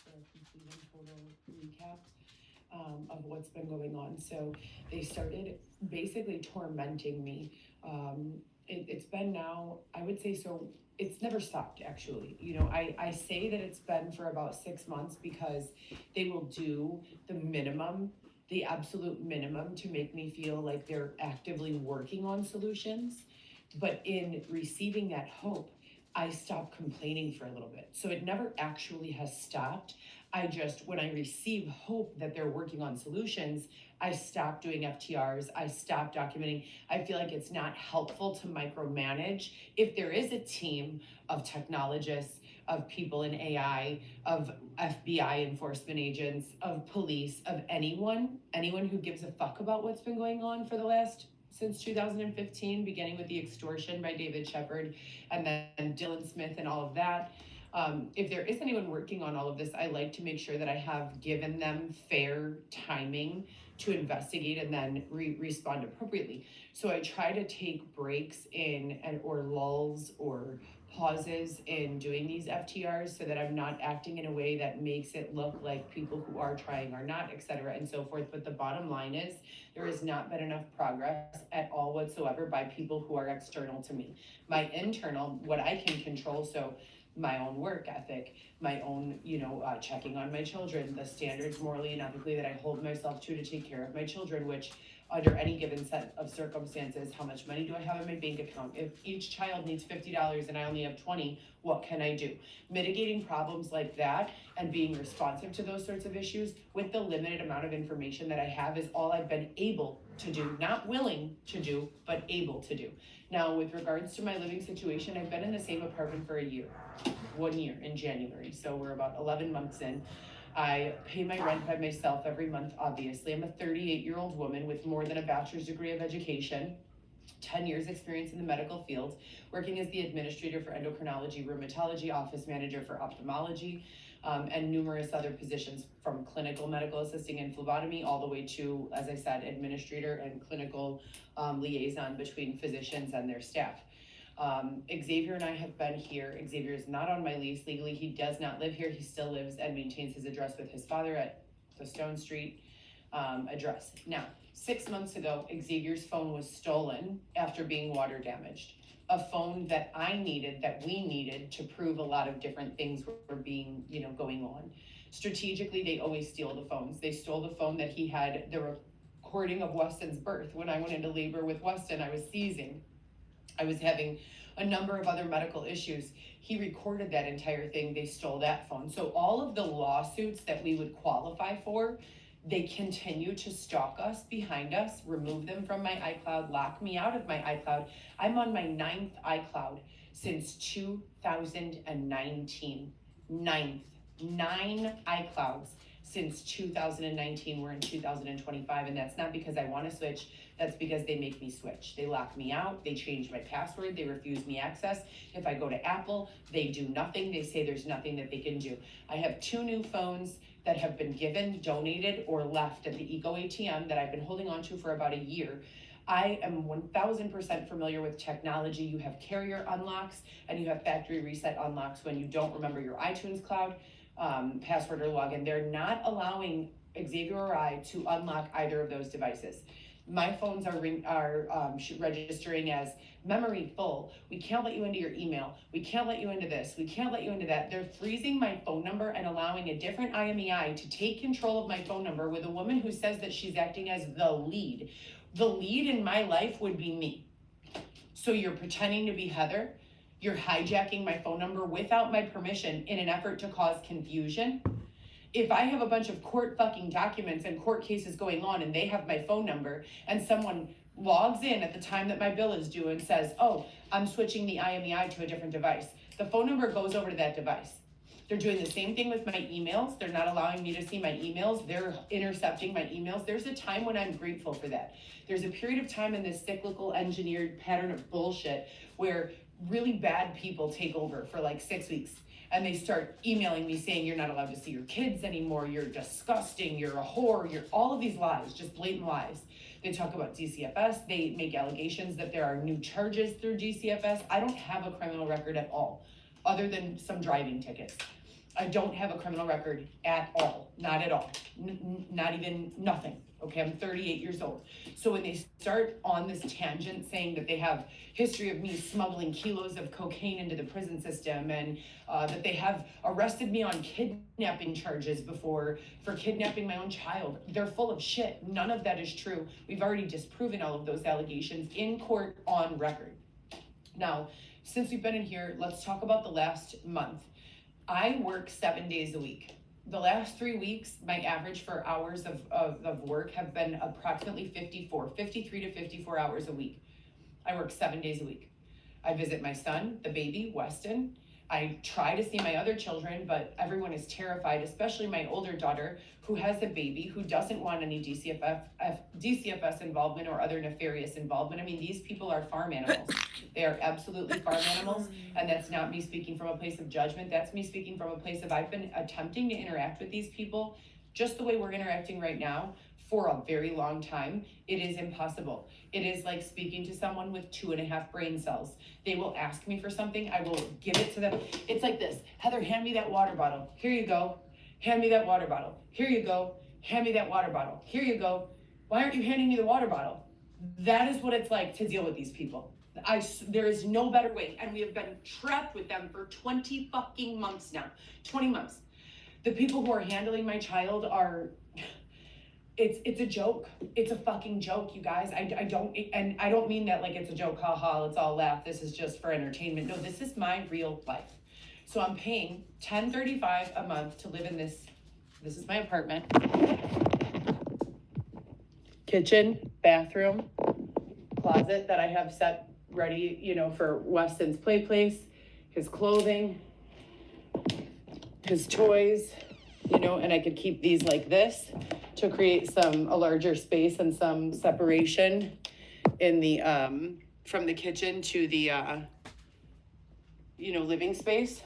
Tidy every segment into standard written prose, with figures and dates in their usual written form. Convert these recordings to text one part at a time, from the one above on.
for a complete and total recap of what's been going on. So they started basically tormenting me. It's been now, I would say, so it's never stopped actually. I say that it's been for about 6 months because they will do the minimum, the absolute minimum to make me feel like they're actively working on solutions. But in receiving that hope, I stopped complaining for a little bit. So it never actually has stopped. I just, when I receive hope that they're working on solutions, I stop doing FTRs. I stop documenting. I feel like it's not helpful to micromanage. If there is a team of technologists, of people in AI, of FBI enforcement agents, of police, of anyone who gives a fuck about what's been going on for the last since 2015, beginning with the extortion by David Shepard and then Dylan Smith and all of that. If there is anyone working on all of this, I like to make sure that I have given them fair timing to investigate and then respond appropriately. So I try to take breaks or lulls or pauses in doing these FTRs so that I'm not acting in a way that makes it look like people who are trying are not, et cetera, and so forth. But the bottom line is there has not been enough progress at all whatsoever by people who are external to me. My internal, what I can control, so my own work ethic, my own, checking on my children, the standards morally and ethically that I hold myself to take care of my children, which under any given set of circumstances, how much money do I have in my bank account? If each child needs $50 and I only have 20, what can I do? Mitigating problems like that and being responsive to those sorts of issues with the limited amount of information that I have is all I've been able to do, not willing to do, but able to do. Now, with regards to my living situation, I've been in the same apartment for a year, 1 year in January. So we're about 11 months in. I pay my rent by myself every month, obviously. I'm a 38-year-old woman with more than a bachelor's degree of education, 10 years experience in the medical field, working as the administrator for endocrinology, rheumatology, office manager for ophthalmology, and numerous other positions from clinical medical assisting and phlebotomy all the way to, as I said, administrator and clinical liaison between physicians and their staff. Xavier and I have been here. Xavier is not on my lease legally. He does not live here. He still lives and maintains his address with his father at the Stone Street address. Now, 6 months ago, Xavier's phone was stolen after being water damaged. A phone that we needed to prove a lot of different things were being, going on. Strategically, they always steal the phones. They stole the phone that he had, the recording of Weston's birth. When I went into labor with Weston, I was seizing. I was having a number of other medical issues. He recorded that entire thing. They stole that phone. So all of the lawsuits that we would qualify for, they continue to stalk us, behind us, remove them from my iCloud, lock me out of my iCloud. I'm on my 9th iCloud since 2019. 9th. 9 iClouds since 2019. We're in 2025, and that's not because I want to switch. That's because they make me switch. They lock me out. They change my password. They refuse me access. If I go to Apple, they do nothing. They say there's nothing that they can do. I have 2 new phones that have been given, donated, or left at the Eco ATM that I've been holding on to for about a year. I am 1000% familiar with technology. You have carrier unlocks and you have factory reset unlocks when you don't remember your iTunes cloud password or login. They're not allowing Xavier or I to unlock either of those devices. My phones are registering as memory full. We can't let you into your email. We can't let you into this. We can't let you into that. They're freezing my phone number and allowing a different IMEI to take control of my phone number with a woman who says that she's acting as the lead. The lead in my life would be me. So you're pretending to be Heather. You're hijacking my phone number without my permission in an effort to cause confusion. If I have a bunch of court fucking documents and court cases going on and they have my phone number and someone logs in at the time that my bill is due and says, oh, I'm switching the IMEI to a different device, the phone number goes over to that device. They're doing the same thing with my emails. They're not allowing me to see my emails. They're intercepting my emails. There's a time when I'm grateful for that. There's a period of time in this cyclical engineered pattern of bullshit where really bad people take over for like 6 weeks. And they start emailing me saying, you're not allowed to see your kids anymore, you're disgusting, you're a whore, you're all of these lies, just blatant lies. They talk about DCFS, they make allegations that there are new charges through DCFS. I don't have a criminal record at all, other than some driving tickets. I don't have a criminal record at all, not at all, not even nothing. Okay, I'm 38 years old. So when they start on this tangent saying that they have history of me smuggling kilos of cocaine into the prison system, and that they have arrested me on kidnapping charges before for kidnapping my own child, they're full of shit. None of that is true. We've already disproven all of those allegations in court on record. Now, since we've been in here, let's talk about the last month. I work 7 days a week. The last 3 weeks, my average for hours of work have been approximately 53 to 54 hours a week. I work 7 days a week. I visit my son, the baby, Weston. I try to see my other children, but everyone is terrified, especially my older daughter, who has a baby, who doesn't want any DCFS involvement or other nefarious involvement. I mean, these people are farm animals. They are absolutely farm animals, and that's not me speaking from a place of judgment. That's me speaking from a place of I've been attempting to interact with these people just the way we're interacting right now for a very long time. It is impossible. It is like speaking to someone with 2.5 brain cells. They will ask me for something, I will give it to them. It's like this: Heather, hand me that water bottle. Here you go. Hand me that water bottle. Here you go. Hand me that water bottle. Here you go. Why aren't you handing me the water bottle? That is what it's like to deal with these people. There is no better way, and we have been trapped with them for 20 fucking months now. 20 months. The people who are handling my child are, it's a joke. It's a fucking joke, you guys. I don't mean that like it's a joke, haha, let's all laugh, this is just for entertainment. No, this is my real life. So I'm paying $10.35 a month to live in this is my apartment. Kitchen, bathroom, closet that I have set ready, you know, for Weston's play place, his clothing, his toys, you know, and I could keep these like this to create a larger space and some separation in the, from the kitchen to the, living space.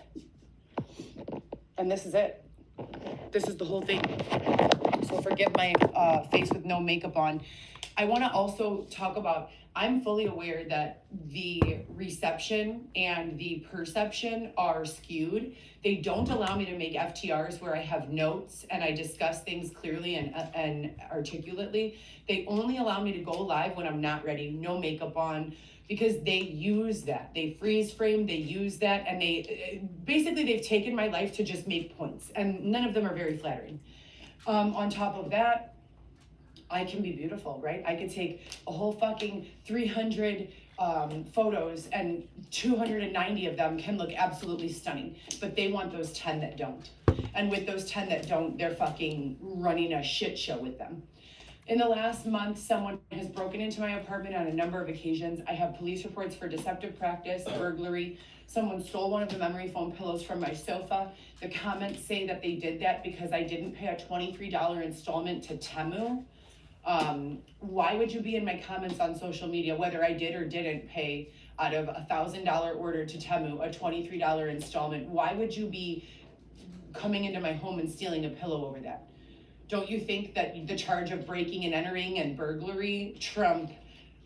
And this is it. This is the whole thing. So forgive my face with no makeup on. I want to also talk about, I'm fully aware that the reception and the perception are skewed. They don't allow me to make FTRs where I have notes and I discuss things clearly and articulately. They only allow me to go live when I'm not ready, no makeup on, because they use that. They freeze frame, they use that, and they've taken my life to just make points, and none of them are very flattering. On top of that, I can be beautiful, right? I could take a whole fucking 300 photos and 290 of them can look absolutely stunning, but they want those 10 that don't. And with those 10 that don't, they're fucking running a shit show with them. In the last month, someone has broken into my apartment on a number of occasions. I have police reports for deceptive practice, burglary. Someone stole one of the memory foam pillows from my sofa. The comments say that they did that because I didn't pay a $23 installment to Temu. Why would you be in my comments on social media, whether I did or didn't pay out of a $1,000 order to Temu, a $23 installment? Why would you be coming into my home and stealing a pillow over that? Don't you think that the charge of breaking and entering and burglary trump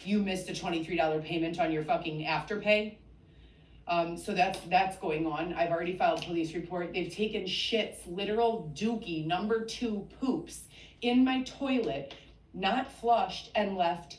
you missed a $23 payment on your fucking afterpay? So that's going on. I've already filed a police report. They've taken shits, literal dookie, number 2 poops in my toilet, not flushed, and left,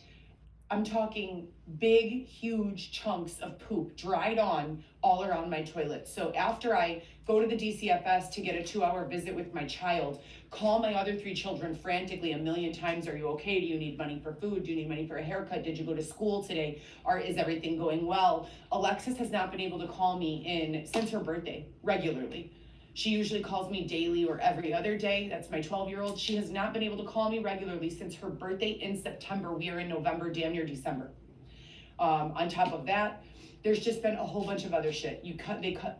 I'm talking big, huge chunks of poop dried on all around my toilet. So after I go to the DCFS to get a 2-hour visit with my child, call my other 3 children frantically 1,000,000 times, are you okay? Do you need money for food? Do you need money for a haircut? Did you go to school today? Or is everything going well? Alexis has not been able to call me since her birthday regularly. She usually calls me daily or every other day. That's my 12-year-old. She has not been able to call me regularly since her birthday in September. We are in November, damn near December. On top of that, there's just been a whole bunch of other shit.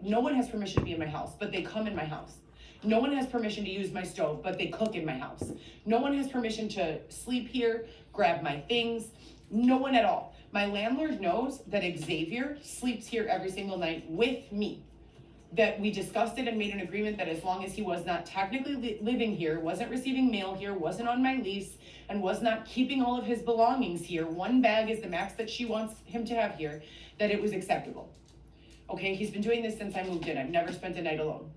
No one has permission to be in my house, but they come in my house. No one has permission to use my stove, but they cook in my house. No one has permission to sleep here, grab my things. No one at all. My landlord knows that Eggsavior sleeps here every single night with me. That we discussed it and made an agreement that as long as he was not technically living here, wasn't receiving mail here, wasn't on my lease, and was not keeping all of his belongings here, 1 bag is the max that she wants him to have here, that it was acceptable. Okay, he's been doing this since I moved in. I've never spent a night alone.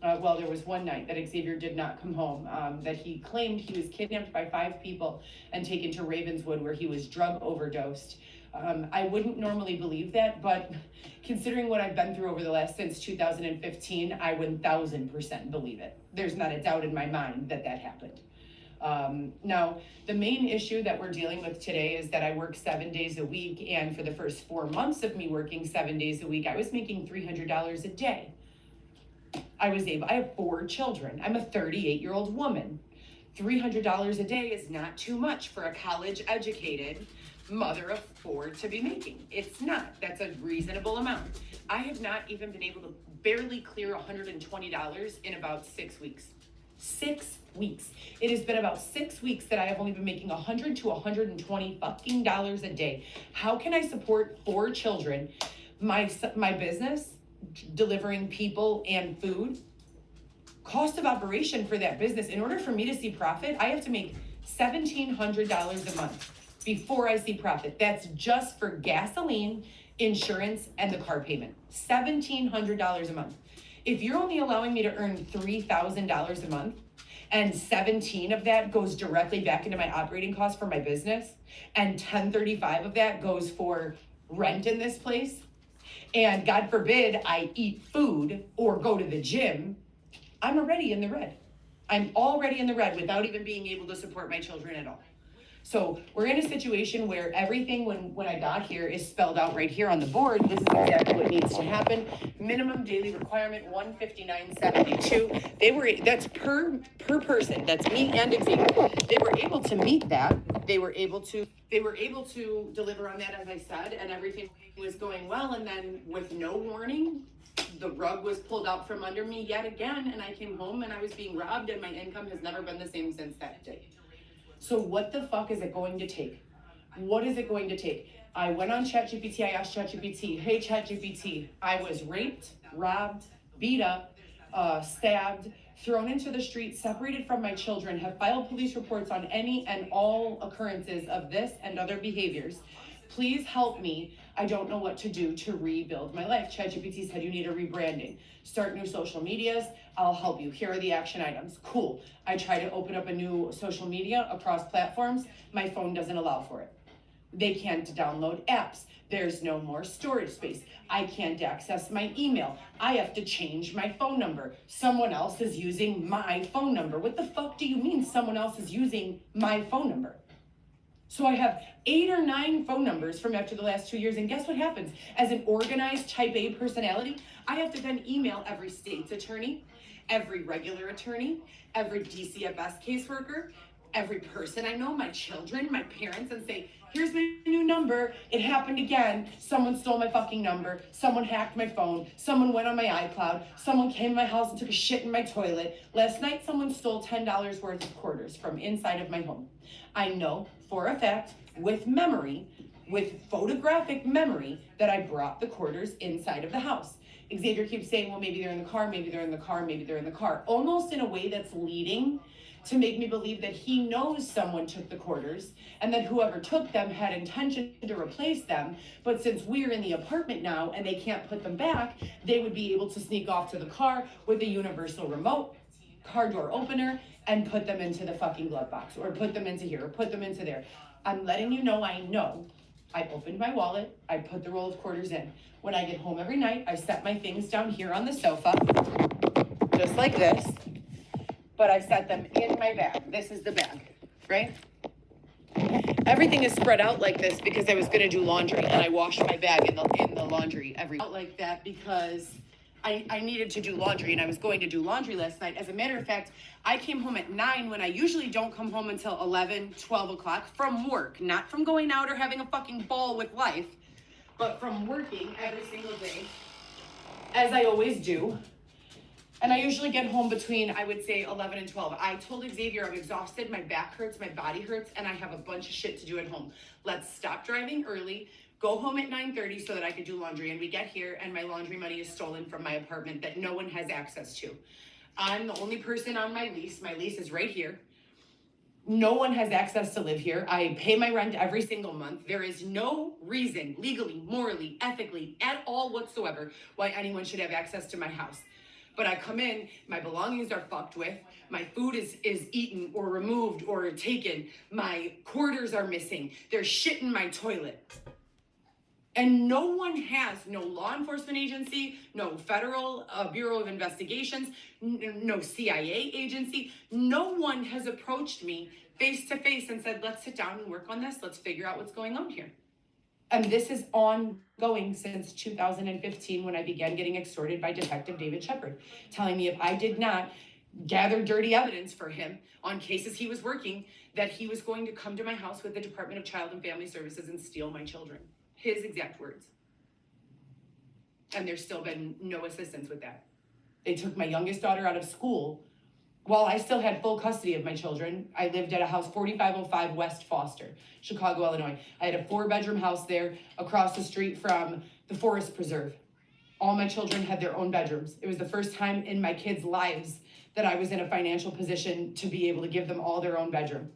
Well, there was one night that Xavier did not come home, that he claimed he was kidnapped by 5 people and taken to Ravenswood where he was drug overdosed. I wouldn't normally believe that, but considering what I've been through over the last since 2015, I 1000% believe it. There's not a doubt in my mind that that happened. Now, the main issue that we're dealing with today is that I work 7 days a week, and for the first 4 months of me working 7 days a week, I was making $300 a day. I have 4 children. I'm a 38-year-old woman. $300 a day is not too much for a college educated mother of 4 to be making. It's not. That's a reasonable amount. I have not even been able to barely clear $120 in about 6 weeks. 6 weeks. It has been about 6 weeks that I have only been making $100 to $120 fucking dollars a day. How can I support 4 children, my business, delivering people and food? Cost of operation for that business, in order for me to see profit, I have to make $1,700 a month before I see profit. That's just for gasoline, insurance, and the car payment. $1,700 a month. If you're only allowing me to earn $3,000 a month, and 17 of that goes directly back into my operating costs for my business, and 1035 of that goes for rent in this place, and God forbid I eat food or go to the gym, I'm already in the red. I'm already in the red without even being able to support my children at all. So we're in a situation where everything when I got here is spelled out right here on the board. This is exactly what needs to happen. Minimum daily requirement $159.72. That's per person. That's me and Xavier. They were able to meet that. They were able to deliver on that, as I said, and everything was going well. And then with no warning, the rug was pulled out from under me yet again, and I came home and I was being robbed, and my income has never been the same since that day. So what the fuck is it going to take? What is it going to take? I went on ChatGPT, I asked ChatGPT, hey ChatGPT, I was raped, robbed, beat up, stabbed, thrown into the street, separated from my children, have filed police reports on any and all occurrences of this and other behaviors. Please help me. I don't know what to do to rebuild my life. ChatGPT said you need a rebranding. Start new social medias. I'll help you. Here are the action items. Cool. I try to open up a new social media across platforms. My phone doesn't allow for it. They can't download apps. There's no more storage space. I can't access my email. I have to change my phone number. Someone else is using my phone number. What the fuck do you mean someone else is using my phone number? So I have 8 or 9 phone numbers from after the last 2 years, and guess what happens? As an organized type A personality, I have to then email every state's attorney, every regular attorney, every DCFS caseworker, every person I know, my children, my parents, and say, here's my new number. It happened again. Someone stole my fucking number. Someone hacked my phone. Someone went on my iCloud. Someone came to my house and took a shit in my toilet. Last night, someone stole $10 worth of quarters from inside of my home. I know for a fact, with memory, with photographic memory, that I brought the quarters inside of the house. Xavier keeps saying, well, maybe they're in the car, maybe they're in the car, maybe they're in the car, almost in a way that's leading to make me believe that he knows someone took the quarters and that whoever took them had intention to replace them. But since we're in the apartment now and they can't put them back, they would be able to sneak off to the car with a universal remote, car door opener, and put them into the fucking glove box, or put them into here, or put them into there. I'm letting you know I know. I opened my wallet, I put the roll of quarters in. When I get home every night, I set my things down here on the sofa, just like this, but I set them in my bag. This is the bag, right? Everything is spread out like this because I was gonna do laundry, and I washed my bag in the laundry out like that because I needed to do laundry, and I was going to do laundry last night. As a matter of fact, I came home at 9 when I usually don't come home until 11, 12 o'clock from work, not from going out or having a fucking ball with life, but from working every single day, as I always do. And I usually get home between, I would say, 11 and 12. I told Xavier I'm exhausted, my back hurts, my body hurts, and I have a bunch of shit to do at home. Let's stop driving early, go home at 9:30 so that I could do laundry. And we get here and my laundry money is stolen from my apartment that no one has access to. I'm the only person on my lease. My lease is right here. No one has access to live here. I pay my rent every single month. There is no reason, legally, morally, ethically, at all whatsoever, why anyone should have access to my house. But I come in, my belongings are fucked with, my food is eaten or removed or taken, my quarters are missing, there's shit in my toilet. And no one has, no law enforcement agency, no federal Bureau of Investigations, no CIA agency, no one has approached me face to face and said, let's sit down and work on this, let's figure out what's going on here. And this is ongoing since 2015 when I began getting extorted by Detective David Shepard, telling me if I did not gather dirty evidence for him on cases he was working, that he was going to come to my house with the Department of Child and Family Services and steal my children. His exact words. And there's still been no assistance with that. They took my youngest daughter out of school while I still had full custody of my children. I lived at a house 4505 West Foster, Chicago, Illinois. I had a 4-bedroom house there across the street from the Forest Preserve. All my children had their own bedrooms. It was the first time in my kids' lives that I was in a financial position to be able to give them all their own bedroom.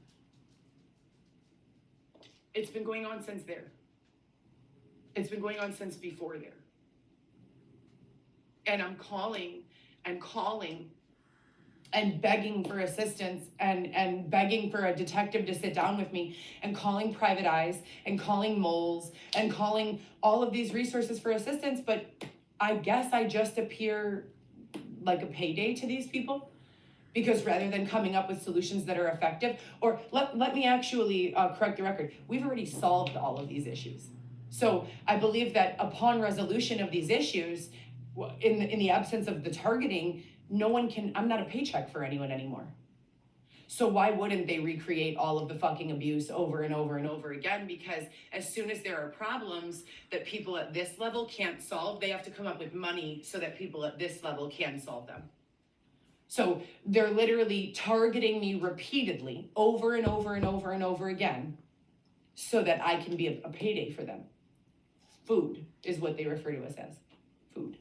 It's been going on since there. It's been going on since before there. And I'm calling and begging for assistance and begging for a detective to sit down with me and calling Private Eyes and calling Moles and calling all of these resources for assistance. But I guess I just appear like a payday to these people, because rather than coming up with solutions that are effective, or let me actually correct the record. We've already solved all of these issues. So I believe that upon resolution of these issues, in the absence of the targeting, no one can, I'm not a paycheck for anyone anymore. So why wouldn't they recreate all of the fucking abuse over and over and over again? Because as soon as there are problems that people at this level can't solve, they have to come up with money so that people at this level can solve them. So they're literally targeting me repeatedly over and over and over and over again so that I can be a payday for them. Food is what they refer to us as. Food.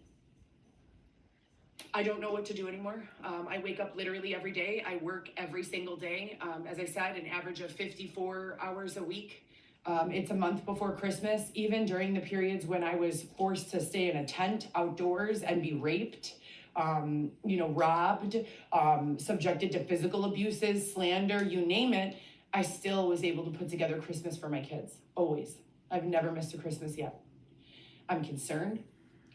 I don't know what to do anymore. I wake up literally every day. I work every single day. As I said, an average of 54 hours a week. It's a month before Christmas. Even during the periods when I was forced to stay in a tent outdoors and be raped, robbed, subjected to physical abuses, slander, you name it, I still was able to put together Christmas for my kids. Always. I've never missed a Christmas yet. I'm concerned.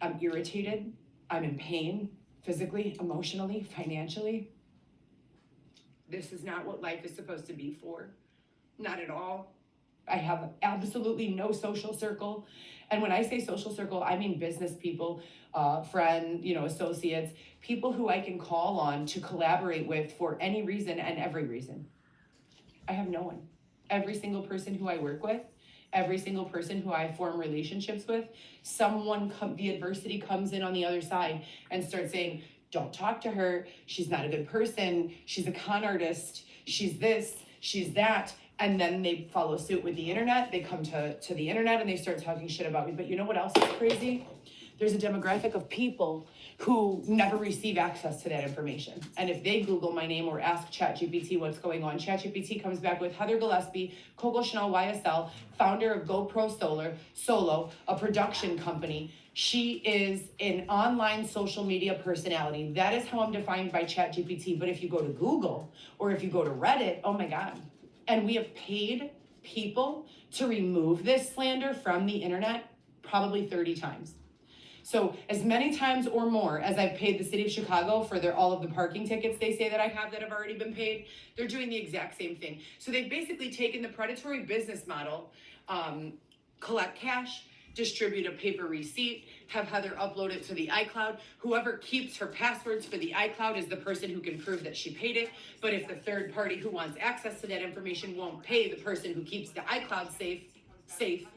I'm irritated. I'm in pain, physically, emotionally, financially. This is not what life is supposed to be for. Not at all. I have absolutely no social circle. And when I say social circle, I mean business people, friends, associates, people who I can call on to collaborate with for any reason and every reason. I have no one. Every single person who I work with, every single person who I form relationships with, the adversity comes in on the other side and starts saying, don't talk to her, she's not a good person, she's a con artist, she's this, she's that. And then they follow suit with the internet. They come to the internet and they start talking shit about me. But you know what else is crazy? There's a demographic of people who never receive access to that information. And if they Google my name or ask ChatGPT what's going on, ChatGPT comes back with Heather Gillespie, Coco Chanel YSL, founder of GoPro Solo, a production company. She is an online social media personality. That is how I'm defined by ChatGPT. But if you go to Google or if you go to Reddit, oh my God. And we have paid people to remove this slander from the internet probably 30 times. So as many times or more as I've paid the city of Chicago for all of the parking tickets they say that I have that have already been paid, they're doing the exact same thing. So they've basically taken the predatory business model, collect cash, distribute a paper receipt, have Heather upload it to the iCloud. Whoever keeps her passwords for the iCloud is the person who can prove that she paid it. But if the third party who wants access to that information won't pay the person who keeps the iCloud safe,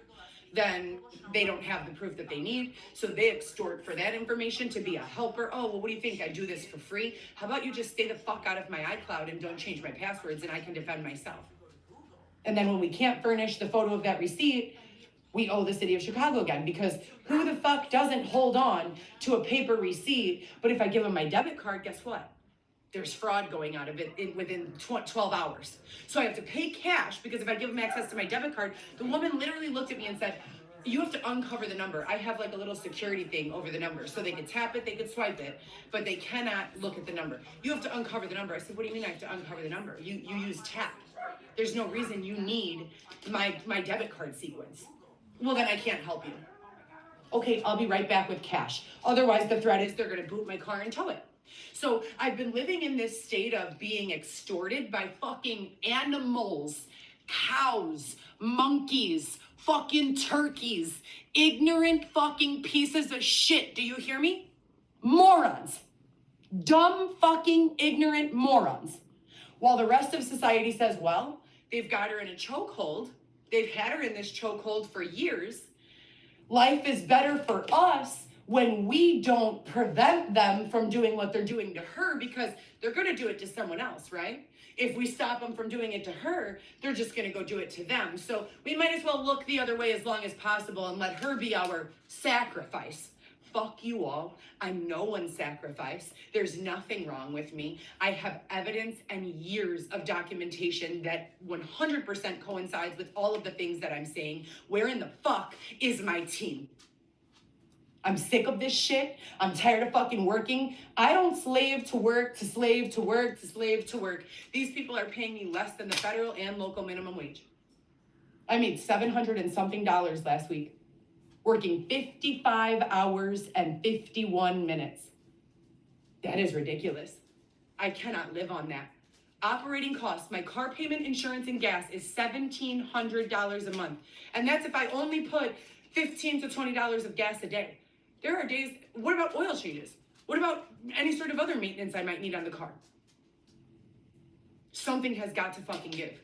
then they don't have the proof that they need. So they extort for that information to be a helper. Oh, well, what do you think? I do this for free? How about you just stay the fuck out of my iCloud and don't change my passwords and I can defend myself? And then when we can't furnish the photo of that receipt, we owe the city of Chicago again, because who the fuck doesn't hold on to a paper receipt? But if I give them my debit card, guess what? There's fraud going out of it within 12 hours. So I have to pay cash, because if I give them access to my debit card, the woman literally looked at me and said, you have to uncover the number. I have like a little security thing over the number. So they could tap it, they could swipe it, but they cannot look at the number. You have to uncover the number. I said, what do you mean I have to uncover the number? You use tap. There's no reason you need my debit card sequence. Well, then I can't help you. Okay, I'll be right back with cash. Otherwise, the threat is they're gonna boot my car and tow it. So I've been living in this state of being extorted by fucking animals, cows, monkeys, fucking turkeys, ignorant fucking pieces of shit. Do you hear me? Morons. Dumb fucking ignorant morons. While the rest of society says, well, they've got her in a chokehold. They've had her in this chokehold for years. Life is better for us when we don't prevent them from doing what they're doing to her, because they're going to do it to someone else, right? If we stop them from doing it to her, they're just going to go do it to them. So we might as well look the other way as long as possible and let her be our sacrifice. Fuck you all. I'm no one's sacrifice. There's nothing wrong with me. I have evidence and years of documentation that 100% coincides with all of the things that I'm saying. Where in the fuck is my team? I'm sick of this shit. I'm tired of fucking working. I don't slave to work, to slave to work, to slave to work. These people are paying me less than the federal and local minimum wage. I made $700 and something last week, working 55 hours and 51 minutes. That is ridiculous. I cannot live on that. Operating costs, my car payment, insurance, and gas is $1,700 a month. And that's if I only put $15 to $20 of gas a day. There are days, what about oil changes? What about any sort of other maintenance I might need on the car? Something has got to fucking give.